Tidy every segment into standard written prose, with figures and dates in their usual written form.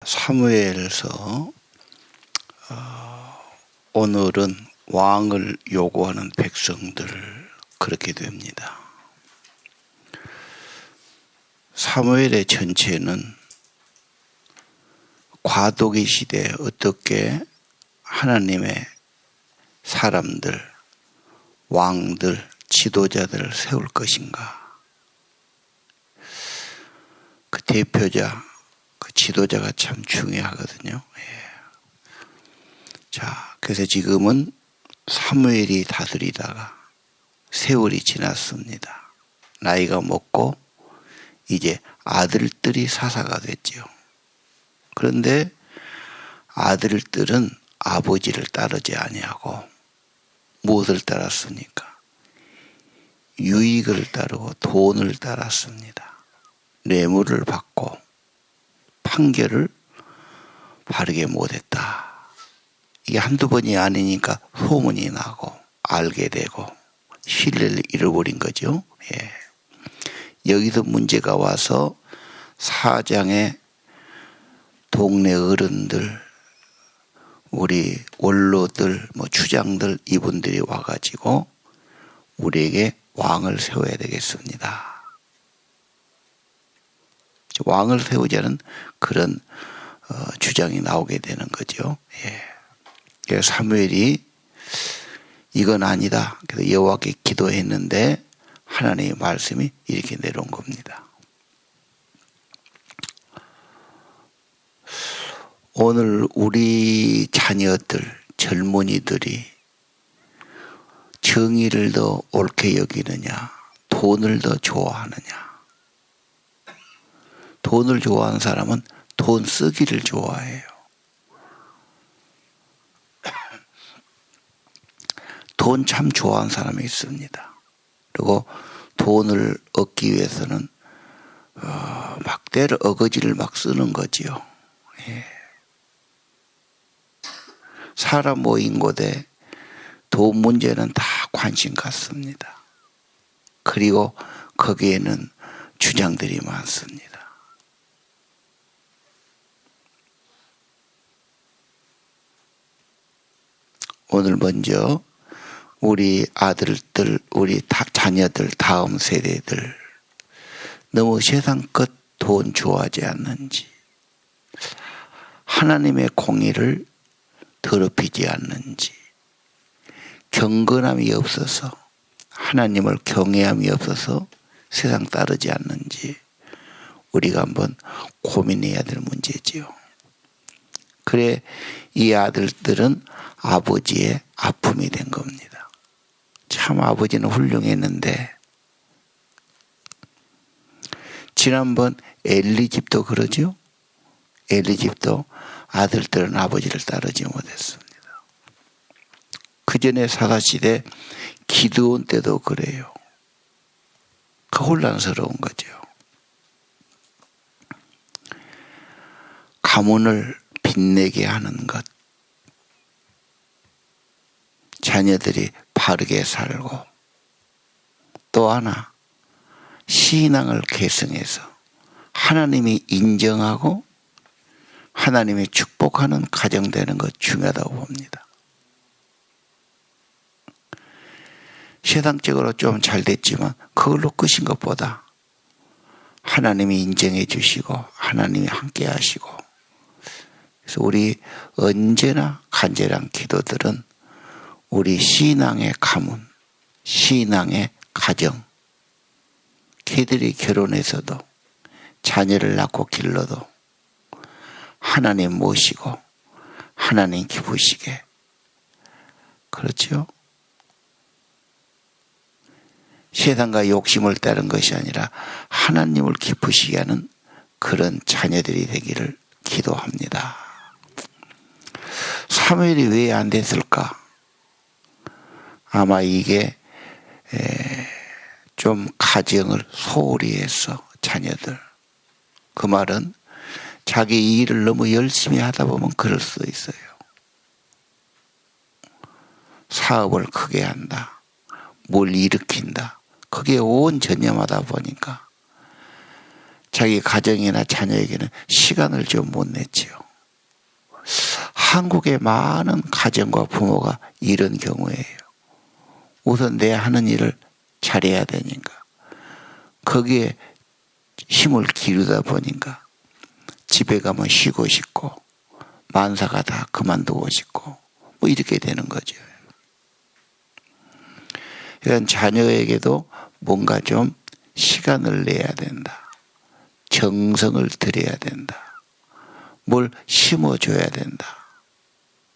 사무엘서 오늘은 왕을 요구하는 백성들 그렇게 됩니다. 사무엘의 전체는 과도기 시대에 어떻게 하나님의 사람들, 왕들, 지도자들을 세울 것인가. 그 대표자, 그 지도자가 참 중요하거든요. 자, 그래서 지금은 사무엘이 다스리다가 세월이 지났습니다. 나이가 먹고 이제 아들들이 사사가 됐죠. 그런데 아들들은 아버지를 따르지 아니하고 무엇을 따랐습니까? 유익을 따르고 돈을 따랐습니다. 뇌물을 받고 판결을 바르게 못했다. 이게 한두 번이 아니니까 소문이 나고 알게 되고 신뢰를 잃어버린 거죠. 여기서 문제가 와서 사장의 동네 어른들, 우리 원로들, 주장들 이분들이 와가지고 우리에게 왕을 세워야 되겠습니다. 왕을 세우자는 그런 주장이 나오게 되는 거죠. 그래서 사무엘이 이건 아니다. 그래서 여호와께 기도했는데 하나님의 말씀이 이렇게 내려온 겁니다. 오늘 우리 자녀들, 젊은이들이 정의를 더 옳게 여기느냐, 돈을 더 좋아하느냐. 돈을 좋아하는 사람은 돈 쓰기를 좋아해요. 돈 참 좋아하는 사람이 있습니다. 그리고 돈을 얻기 위해서는 막 때려 어거지를 막 쓰는 거지요. 사람 모인 곳에 돈 문제는 다 관심 갖습니다. 그리고 거기에는 주장들이 많습니다. 오늘 먼저 우리 아들들, 우리 자녀들, 다음 세대들 너무 세상 것 돈 좋아하지 않는지, 하나님의 공의를 더럽히지 않는지, 경건함이 없어서, 하나님을 경외함이 없어서 세상 따르지 않는지 우리가 한번 고민해야 될 문제지요. 그래 이 아들들은 아버지의 아픔이 된 겁니다. 참 아버지는 훌륭했는데, 지난번 엘리 집도 그러죠. 엘리 집도 아들들은 아버지를 따르지 못했습니다. 그 전에 사사시대 기드온 때도 그래요. 그 혼란스러운 거죠. 가문을 빛내게 하는 것, 자녀들이 바르게 살고, 또 하나 신앙을 계승해서 하나님이 인정하고 하나님이 축복하는 가정 되는 것 중요하다고 봅니다. 세상적으로 좀 잘 됐지만 그걸로 끝인 것보다 하나님이 인정해 주시고 하나님이 함께 하시고, 그래서 우리 언제나 간절한 기도들은 우리 신앙의 가문, 신앙의 가정, 걔들이 결혼해서도 자녀를 낳고 길러도 하나님 모시고 하나님 기쁘시게, 그렇죠? 세상과 욕심을 따른 것이 아니라 하나님을 기쁘시게 하는 그런 자녀들이 되기를 기도합니다. 사무엘이 왜 안 됐을까? 아마 이게 좀 가정을 소홀히 해서 자녀들, 그 말은 자기 일을 너무 열심히 하다 보면 그럴 수 있어요. 사업을 크게 한다, 뭘 일으킨다, 그게 온 전념하다 보니까 자기 가정이나 자녀에게는 시간을 좀 못 냈지요. 한국의 많은 가정과 부모가 이런 경우예요. 우선 내 하는 일을 잘해야 되니까 거기에 힘을 기르다 보니까 집에 가면 쉬고 싶고 만사가 다 그만두고 싶고 뭐 이렇게 되는 거죠. 그러니까 자녀에게도 뭔가 좀 시간을 내야 된다. 정성을 들여야 된다. 뭘 심어줘야 된다.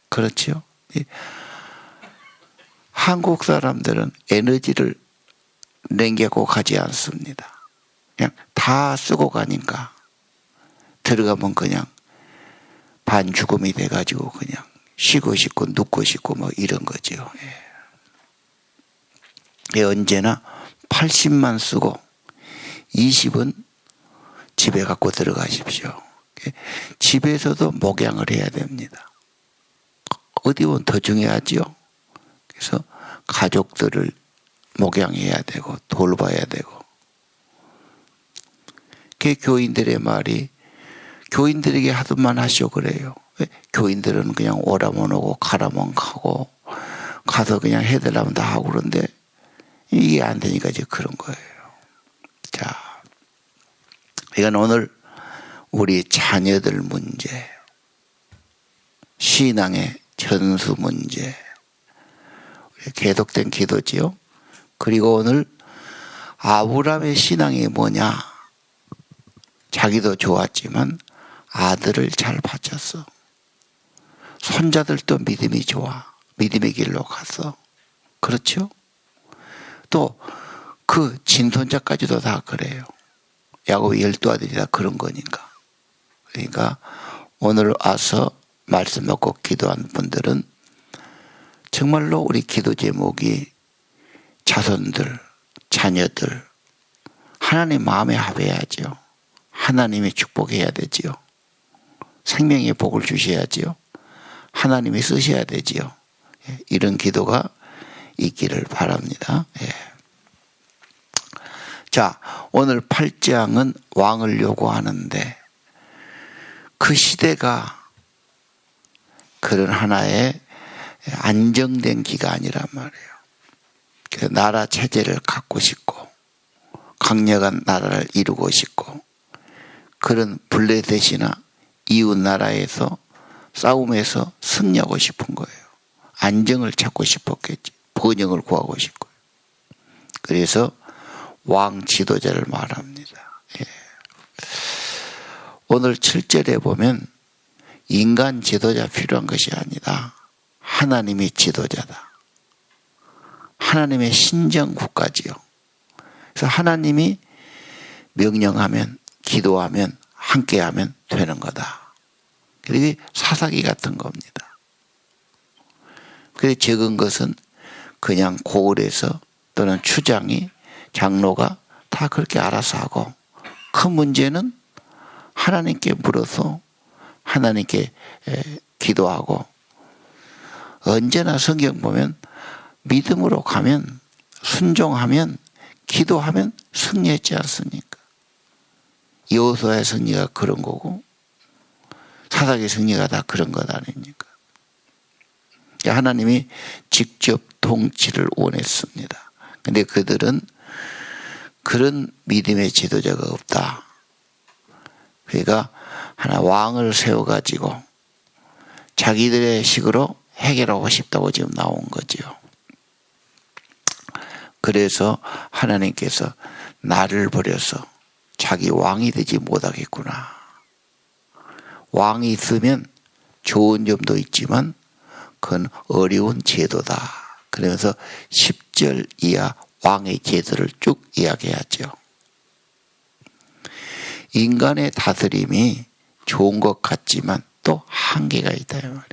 그렇죠? 한국 사람들은 에너지를 남기고 가지 않습니다. 그냥 다 쓰고 가니까 들어가면 그냥 반죽음이 돼가지고 그냥 쉬고 싶고 눕고 싶고 뭐 이런 거죠. 언제나 80만 쓰고 20은 집에 갖고 들어가십시오. 집에서도 목양을 해야 됩니다. 어디 보면 더 중요하지요. 그래서 가족들을 목양해야 되고 돌봐야 되고. 그 교인들의 말이 교인들에게 하도만 하시오 그래요. 교인들은 그냥 오라면 오고 가라면 가고 가서 그냥 해달라면 다 하고 그런데 이게 안 되니까 이제 그런 거예요. 자, 이건 오늘 우리 자녀들 문제, 신앙의 전수 문제, 계속된 기도지요. 그리고 오늘 아브라함의 신앙이 뭐냐? 자기도 좋았지만 아들을 잘 바쳤어. 손자들도 믿음이 좋아. 믿음의 길로 갔어. 그렇죠? 또 그 진손자까지도 다 그래요. 야곱의 12아들이 다 그런 거니까. 그러니까 오늘 와서 말씀 듣고 기도한 분들은 정말로 우리 기도 제목이 자손들, 자녀들 하나님 마음에 합해야죠. 하나님이 축복해야 되지요. 생명의 복을 주셔야지요. 하나님이 쓰셔야 되지요. 이런 기도가 있기를 바랍니다. 자, 오늘 8장은 왕을 요구하는데 그 시대가 그런 하나의 안정된 기간이란 말이에요. 나라 체제를 갖고 싶고 강력한 나라를 이루고 싶고 그런 블레셋이나 이웃 나라에서 싸움에서 승리하고 싶은 거예요. 안정을 찾고 싶었겠지. 번영을 구하고 싶고. 그래서 왕 지도자를 말합니다. 오늘 7절에 보면 인간 지도자 필요한 것이 아니다. 하나님이 지도자다. 하나님의 신정국가지요. 그래서 하나님이 명령하면 기도하면 함께하면 되는 거다. 그게 사사기 같은 겁니다. 그래 적은 것은 그냥 고을에서 또는 추장이 장로가 다 그렇게 알아서 하고 큰 문제는 하나님께 물어서 하나님께 기도하고 언제나 성경 보면 믿음으로 가면 순종하면 기도하면 승리했지 않습니까? 여호수아의 승리가 그런 거고 사사기 승리가 다 그런 것 아닙니까? 하나님이 직접 통치를 원했습니다. 근데 그들은 그런 믿음의 지도자가 없다. 그러니까 하나 왕을 세워가지고 자기들의 식으로 해결하고 싶다고 지금 나온 거죠. 그래서 하나님께서 나를 버려서 자기 왕이 되지 못하겠구나. 왕이 있으면 좋은 점도 있지만 그건 어려운 제도다. 그러면서 10절 이하 왕의 제도를 쭉 이야기하죠. 인간의 다스림이 좋은 것 같지만 또 한계가 있다 이 말이에요.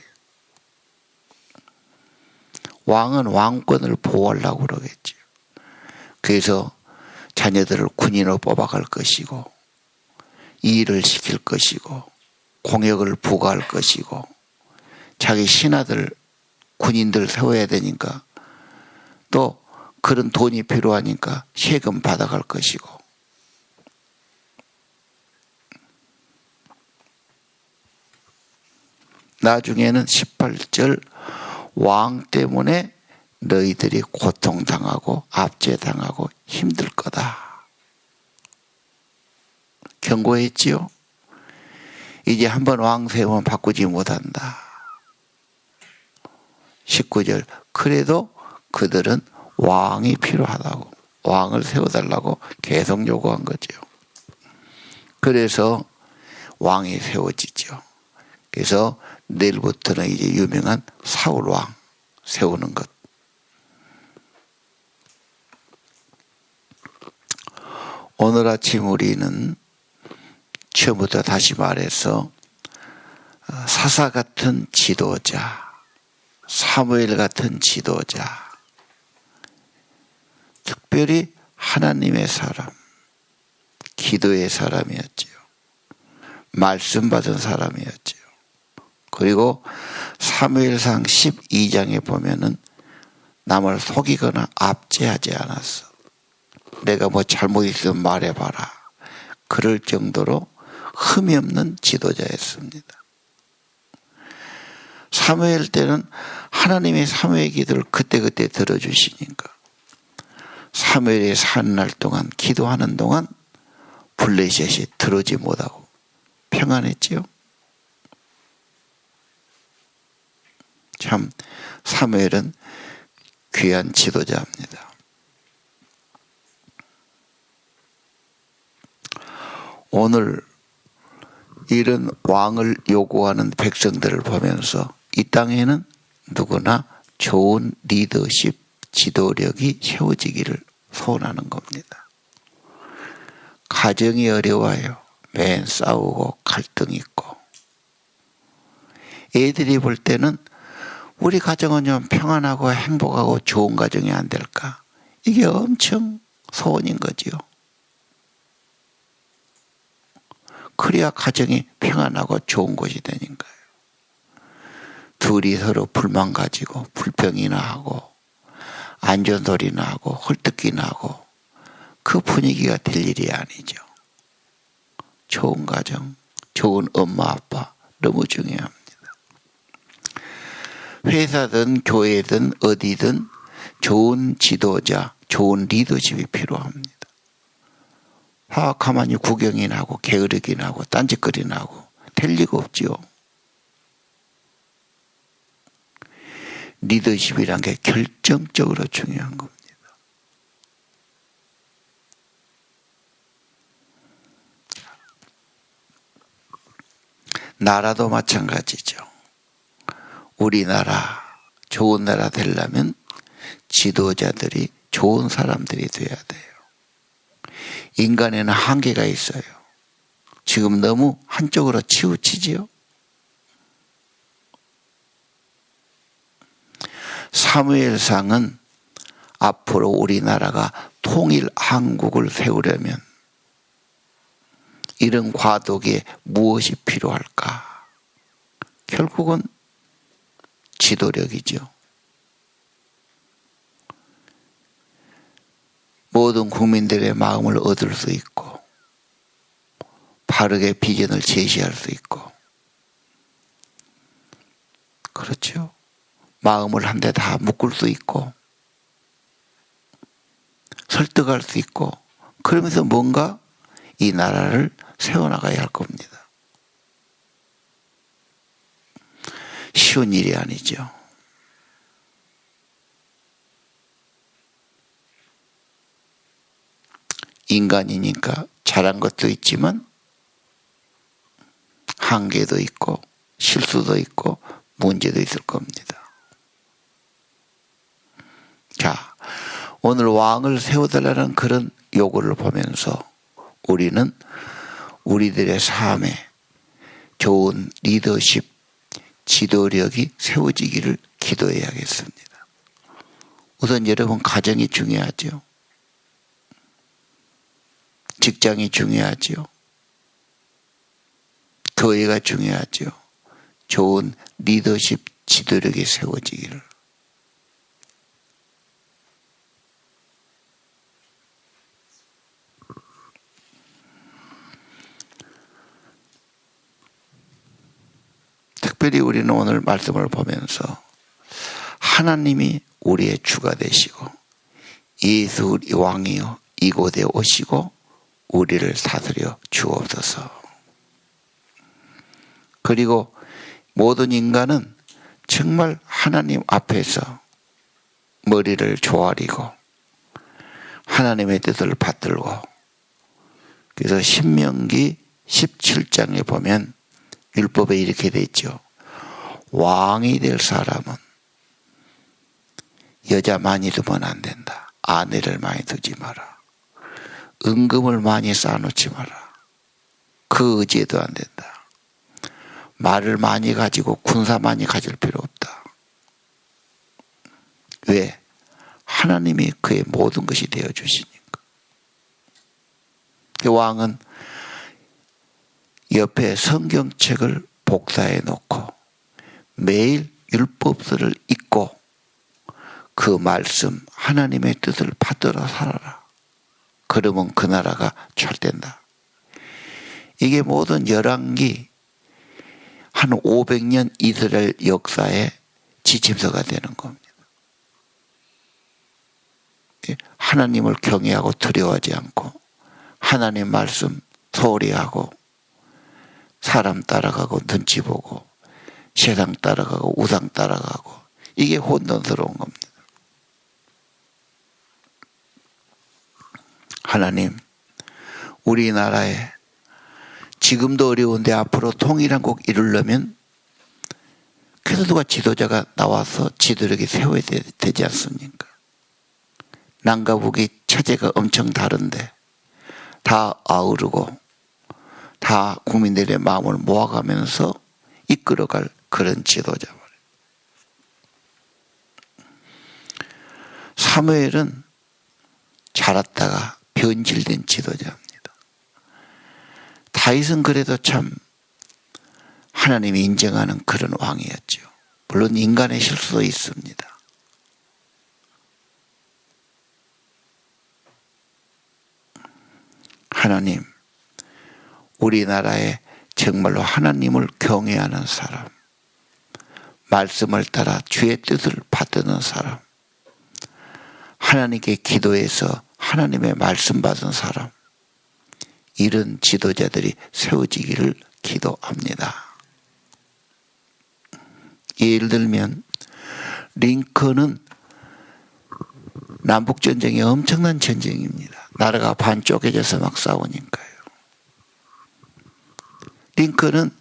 왕은 왕권을 보호하려고 그러겠죠. 그래서 자녀들을 군인으로 뽑아갈 것이고 일을 시킬 것이고 공역을 부과할 것이고 자기 신하들 군인들 세워야 되니까 또 그런 돈이 필요하니까 세금 받아갈 것이고 나중에는 18절 왕 때문에 너희들이 고통당하고 압제당하고 힘들 거다. 경고했지요. 이제 한번 왕 세우면 바꾸지 못한다. 19절 그래도 그들은 왕이 필요하다고 왕을 세워달라고 계속 요구한 거죠. 그래서 왕이 세워지죠. 그래서 내일부터는 이제 유명한 사울 왕 세우는 것. 오늘 아침 우리는 처음부터 다시 말해서 사사 같은 지도자, 사무엘 같은 지도자, 특별히 하나님의 사람, 기도의 사람이었지요. 말씀 받은 사람이었지요. 그리고 사무엘상 12장에 보면은 남을 속이거나 압제하지 않았어. 내가 뭐 잘못 있으면 말해봐라. 그럴 정도로 흠이 없는 지도자였습니다. 사무엘 때는 하나님의 사무엘 기도를 그때그때 들어주시니까 사무엘이 사는 날 동안 기도하는 동안 블레셋이 들어오지 못하고 평안했지요. 참 사무엘은 귀한 지도자입니다. 오늘 이런 왕을 요구하는 백성들을 보면서 이 땅에는 누구나 좋은 리더십, 지도력이 세워지기를 소원하는 겁니다. 가정이 어려워요. 매일 싸우고 갈등 있고. 애들이 볼 때는 우리 가정은 좀 평안하고 행복하고 좋은 가정이 안 될까? 이게 엄청 소원인 거지요. 그래야 가정이 평안하고 좋은 곳이 되는 거예요. 둘이 서로 불만 가지고 불평이나 하고 안 좋은 소리나 하고 헐뜯기나 하고 그 분위기가 될 일이 아니죠. 좋은 가정, 좋은 엄마 아빠 너무 중요합니다. 회사든 교회든 어디든 좋은 지도자, 좋은 리더십이 필요합니다. 가만히 구경이나 하고 게으르기나 하고 딴짓거리나 하고 될 리가 없지요. 리더십이란 게 결정적으로 중요한 겁니다. 나라도 마찬가지죠. 우리나라 좋은 나라 되려면 지도자들이 좋은 사람들이 돼야 돼요. 인간에는 한계가 있어요. 지금 너무 한쪽으로 치우치지요. 사무엘상은 앞으로 우리나라가 통일 한국을 세우려면 이런 과도기에 무엇이 필요할까? 결국은 지도력이죠. 모든 국민들의 마음을 얻을 수 있고 바르게 비전을 제시할 수 있고 그렇죠. 마음을 한데 다 묶을 수 있고 설득할 수 있고 그러면서 뭔가 이 나라를 세워나가야 할 겁니다. 쉬운 일이 아니죠. 인간이니까 잘한 것도 있지만 한계도 있고 실수도 있고 문제도 있을 겁니다. 자, 오늘 왕을 세워달라는 그런 요구를 보면서 우리는 우리들의 삶에 좋은 리더십, 지도력이 세워지기를 기도해야겠습니다. 우선 여러분 가정이 중요하죠. 직장이 중요하죠. 교회가 중요하죠. 좋은 리더십, 지도력이 세워지기를. 특별히 우리는 오늘 말씀을 보면서 하나님이 우리의 주가 되시고 예수 우리 왕이요 이곳에 오시고 우리를 다스려 주옵소서. 그리고 모든 인간은 정말 하나님 앞에서 머리를 조아리고 하나님의 뜻을 받들고, 그래서 신명기 17장에 보면 율법에 이렇게 돼 있죠. 왕이 될 사람은 여자 많이 두면 안 된다. 아내를 많이 두지 마라. 은금을 많이 쌓아놓지 마라. 그 의지에도 안 된다. 말을 많이 가지고 군사 많이 가질 필요 없다. 왜? 하나님이 그의 모든 것이 되어주시니까. 그 왕은 옆에 성경책을 복사해 놓고 매일 율법서를 읽고 그 말씀 하나님의 뜻을 받들어 살아라. 그러면 그 나라가 잘 된다. 이게 모든 열왕기 한 500년 이스라엘 역사의 지침서가 되는 겁니다. 하나님을 경외하고 두려워하지 않고 하나님 말씀 소홀히 하고 사람 따라가고 눈치 보고 세상 따라가고 우상 따라가고, 이게 혼돈스러운 겁니다. 하나님, 우리나라에 지금도 어려운데 앞으로 통일한국 이루려면 그래서 누가 지도자가 나와서 지도력이 세워야 되지 않습니까? 남과 북이 체제가 엄청 다른데 다 아우르고 다 국민들의 마음을 모아가면서 이끌어갈 그런 지도자. 사무엘은 자랐다가 변질된 지도자입니다. 다윗은 그래도 참 하나님이 인정하는 그런 왕이었죠. 물론 인간의 실수도 있습니다. 하나님, 우리나라에 정말로 하나님을 경외하는 사람, 말씀을 따라 주의 뜻을 받드는 사람, 하나님께 기도해서 하나님의 말씀 받은 사람, 이런 지도자들이 세워지기를 기도합니다. 예를 들면 링컨은 남북전쟁이 엄청난 전쟁입니다. 나라가 반 쪼개져서 막 싸우니까요. 링컨은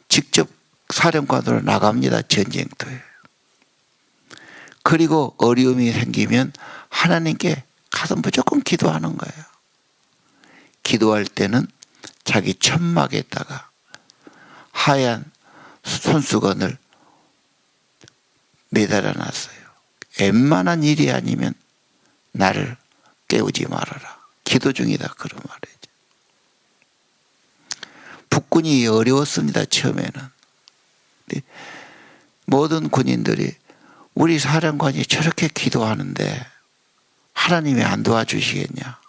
직접 사령관으로 나갑니다. 전쟁터에. 그리고 어려움이 생기면 하나님께 가서 무조건 기도하는 거예요. 기도할 때는 자기 천막에다가 하얀 손수건을 매달아 놨어요. 웬만한 일이 아니면 나를 깨우지 말아라. 기도 중이다. 그런 말이죠. 북군이 어려웠습니다. 처음에는. 모든 군인들이 우리 사령관이 저렇게 기도하는데 하나님이 안 도와주시겠냐,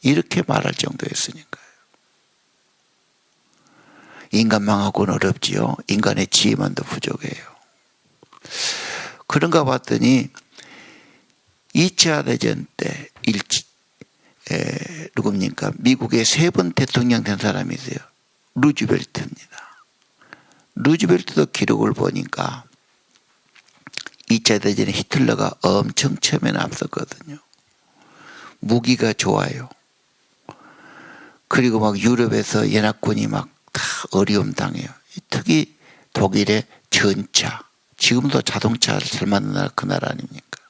이렇게 말할 정도였으니까요. 인간망하고는 어렵지요. 인간의 지혜만도 부족해요. 그런가 봤더니 2차 대전 때 누굽니까? 미국의 3번 대통령 된 사람이 있어요. 루즈벨트입니다. 루즈벨트도 기록을 보니까 2차 대전에 히틀러가 엄청 처음에는 앞섰거든요. 무기가 좋아요. 그리고 막 유럽에서 연합군이 막 다 어려움 당해요. 특히 독일의 전차, 지금도 자동차를 잘 만드는 나라 그 나라 아닙니까?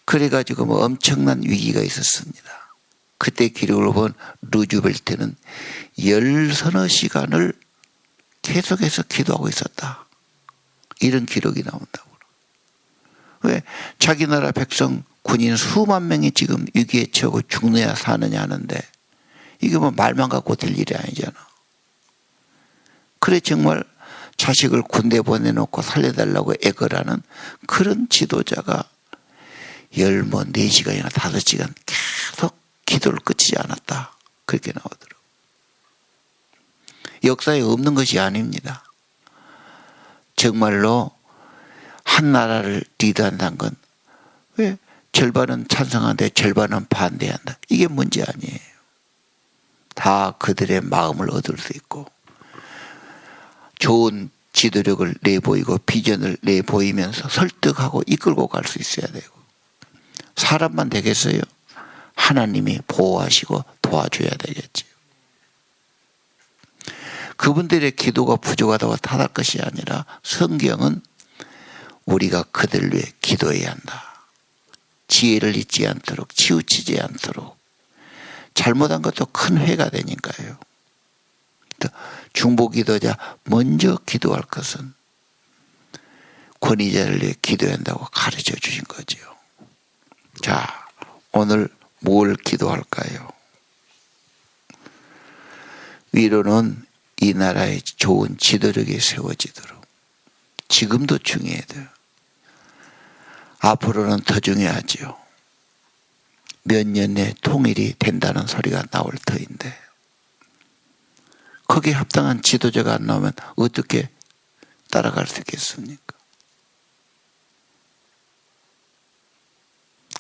그래가지고 뭐 엄청난 위기가 있었습니다. 그때 기록을 본 루즈벨트는 10서너 시간을 계속해서 기도하고 있었다. 이런 기록이 나온다고. 왜? 자기 나라 백성 군인 수만 명이 지금 위기에 처하고 죽느냐 사느냐 하는데 이게 뭐 말만 갖고 될 일이 아니잖아. 그래 정말 자식을 군대 보내놓고 살려달라고 애걸하는 그런 지도자가 4시간이나 5시간 계속 기도를 끝이지 않았다. 그렇게 나오더라고요. 역사에 없는 것이 아닙니다. 정말로 한 나라를 리드한다는 건 왜 절반은 찬성하는데 절반은 반대한다. 이게 문제 아니에요. 다 그들의 마음을 얻을 수 있고 좋은 지도력을 내보이고 비전을 내보이면서 설득하고 이끌고 갈 수 있어야 되고 사람만 되겠어요? 하나님이 보호하시고 도와줘야 되겠지요. 그분들의 기도가 부족하다고 탓할 것이 아니라 성경은 우리가 그들 위해 기도해야 한다. 지혜를 잊지 않도록 치우치지 않도록 잘못한 것도 큰 회가 되니까요. 중보기도자 먼저 기도할 것은 권위자를 위해 기도해야 한다고 가르쳐 주신 거죠. 자, 오늘 뭘 기도할까요? 위로는 이 나라에 좋은 지도력이 세워지도록 지금도 중요해요. 앞으로는 더 중요하지요. 몇 년 내에 통일이 된다는 소리가 나올 터인데 거기에 합당한 지도자가 안 나오면 어떻게 따라갈 수 있겠습니까?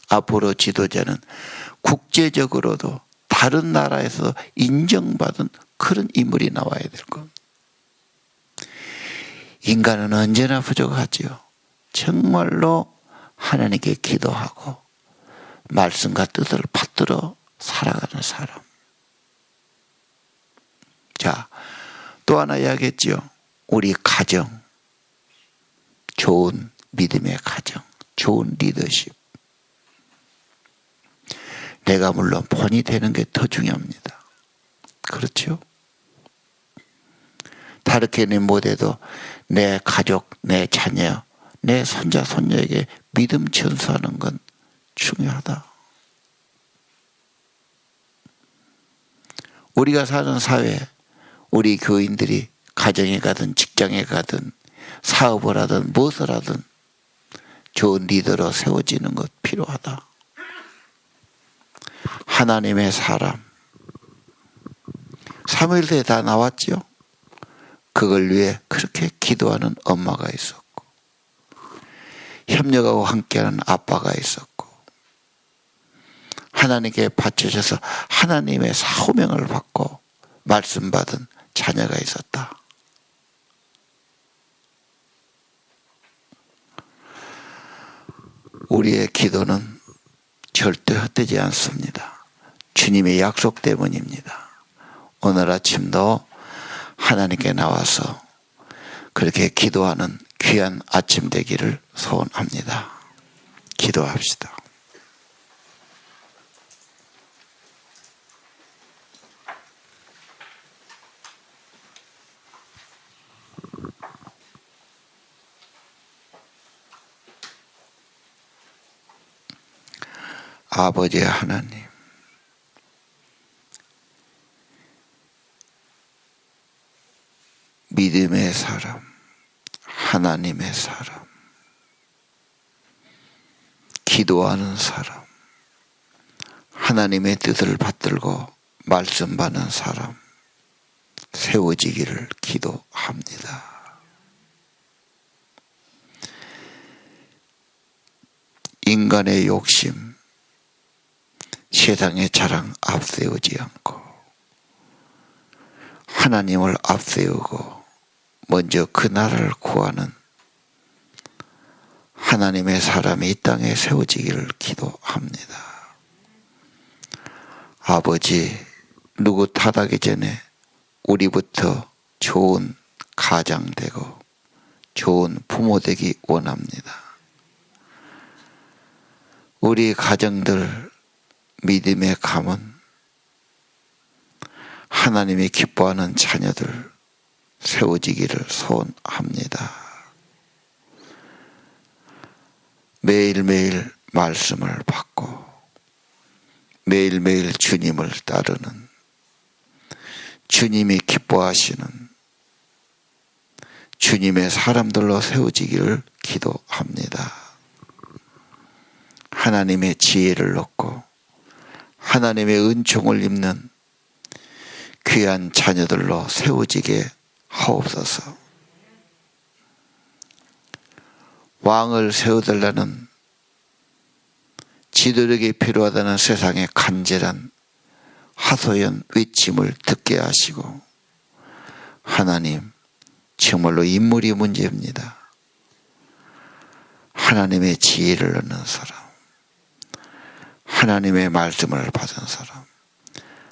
앞으로 지도자는 국제적으로도 다른 나라에서 인정받은 그런 인물이 나와야 될 겁니다. 인간은 언제나 부족하지요. 정말로 하나님께 기도하고 말씀과 뜻을 받들어 살아가는 사람. 자, 또 하나 이야기했지요. 우리 가정, 좋은 믿음의 가정, 좋은 리더십. 내가 물론 본이 되는 게 더 중요합니다. 그렇죠? 다르게는 못해도 내 가족, 내 자녀, 내 손자, 손녀에게 믿음 전수하는 건 중요하다. 우리가 사는 사회, 우리 교인들이 가정에 가든 직장에 가든 사업을 하든 무엇을 하든 좋은 리더로 세워지는 것 필요하다. 하나님의 사람. 사무엘서에 다 나왔죠. 그걸 위해 그렇게 기도하는 엄마가 있었고 협력하고 함께하는 아빠가 있었고 하나님께 바쳐져서 하나님의 사호명을 받고 말씀 받은 자녀가 있었다. 우리의 기도는 절대 헛되지 않습니다. 주님의 약속 때문입니다. 오늘 아침도 하나님께 나와서 그렇게 기도하는 귀한 아침 되기를 소원합니다. 기도합시다. 아버지 하나님, 믿음의 사람, 하나님의 사람, 기도하는 사람, 하나님의 뜻을 받들고 말씀 받는 사람 세워지기를 기도합니다. 인간의 욕심, 세상의 자랑 앞세우지 않고 하나님을 앞세우고 먼저 그 나라를 구하는 하나님의 사람이 이 땅에 세워지기를 기도합니다. 아버지, 누구 탓하기 전에 우리부터 좋은 가장 되고 좋은 부모 되기 원합니다. 우리 가정들 믿음의 가문, 하나님이 기뻐하는 자녀들 세워지기를 소원합니다. 매일매일 말씀을 받고 매일매일 주님을 따르는 주님이 기뻐하시는 주님의 사람들로 세워지기를 기도합니다. 하나님의 지혜를 얻고 하나님의 은총을 입는 귀한 자녀들로 세워지게 하옵소서. 왕을 세워달라는 지도력이 필요하다는 세상의 간절한 하소연 외침을 듣게 하시고, 하나님, 정말로 인물이 문제입니다. 하나님의 지혜를 얻는 사람, 하나님의 말씀을 받은 사람,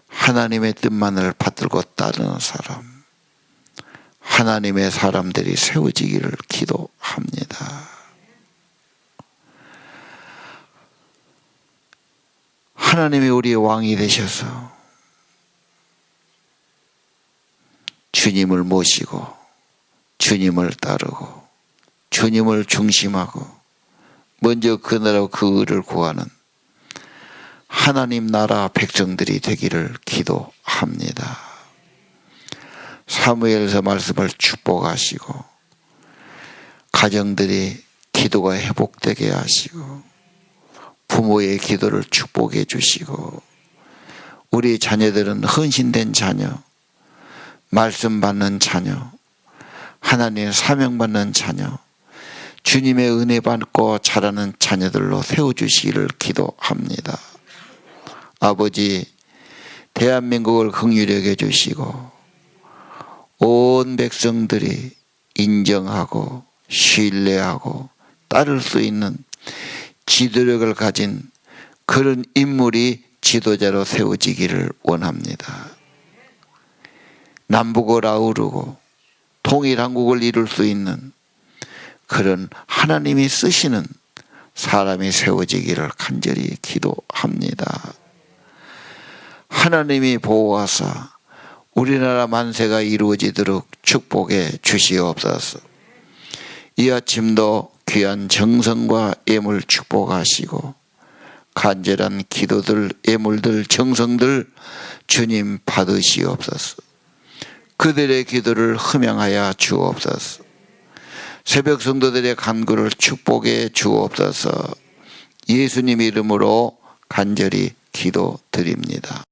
하나님의 뜻만을 받들고 따르는 사람, 하나님의 사람들이 세워지기를 기도합니다. 하나님이 우리의 왕이 되셔서 주님을 모시고 주님을 따르고 주님을 중심하고 먼저 그 나라와 그 의를 구하는 하나님 나라 백성들이 되기를 기도합니다. 사무엘서 말씀을 축복하시고 가정들이 기도가 회복되게 하시고 부모의 기도를 축복해 주시고 우리 자녀들은 헌신된 자녀, 말씀 받는 자녀, 하나님의 사명 받는 자녀, 주님의 은혜 받고 자라는 자녀들로 세워주시기를 기도합니다. 아버지, 대한민국을 긍휼히 여겨 주시고 온 백성들이 인정하고 신뢰하고 따를 수 있는 지도력을 가진 그런 인물이 지도자로 세워지기를 원합니다. 남북을 아우르고 통일한국을 이룰 수 있는 그런 하나님이 쓰시는 사람이 세워지기를 간절히 기도합니다. 하나님이 보호하사 우리나라 만세가 이루어지도록 축복해 주시옵소서. 이 아침도 귀한 정성과 예물 축복하시고 간절한 기도들, 예물들, 정성들 주님 받으시옵소서. 그들의 기도를 흠양하여 주옵소서. 새벽 성도들의 간구를 축복해 주옵소서. 예수님 이름으로 간절히 기도드립니다.